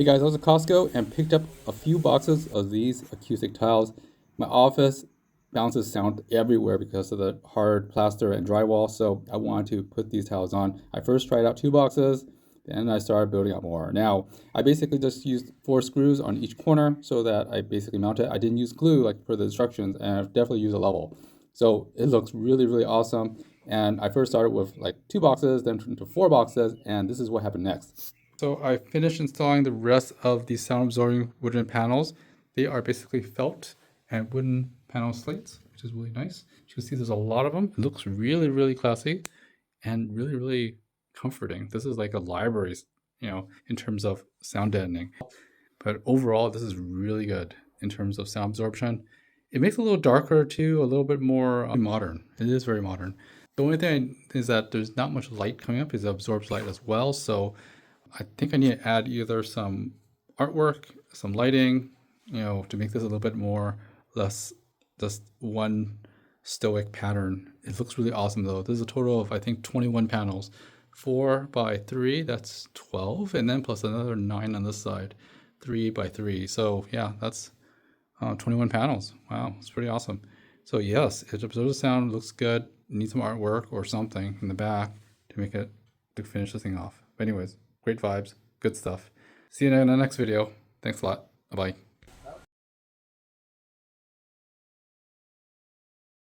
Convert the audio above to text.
Hey guys, I was at Costco and picked up a few boxes of these acoustic tiles. My office bounces sound everywhere because of the hard plaster and drywall, so I wanted to put these tiles on. I first tried out 2 boxes, then I started building up more. Now, I basically just used 4 screws on each corner so that I basically mount it. I didn't use glue like per the instructions, and I've definitely used a level. So it looks really, really awesome. And I first started with like 2 boxes, then into 4 boxes, and this is what happened next. So I finished installing the rest of the sound absorbing wooden panels. They are basically felt and wooden panel slates, which is really nice. You can see there's a lot of them. It looks really, really classy and really, really comforting. This is like a library, in terms of sound deadening. But overall, this is really good in terms of sound absorption. It makes it a little darker too, a little bit more modern. It is very modern. The only thing is that there's not much light coming up. It absorbs light as well. So I think I need to add either some artwork, some lighting, to make this a little bit more less just one stoic pattern. It looks really awesome though. There's a total of I think 21 panels. 4 by 3, that's 12, and then plus another 9 on this side. 3 by 3. So yeah, that's 21 panels. Wow, it's pretty awesome. So yes, it absorbs the sound, looks good. Need some artwork or something in the back to finish the thing off. But anyways, great vibes, good stuff. See you in the next video. Thanks a lot. Bye-bye.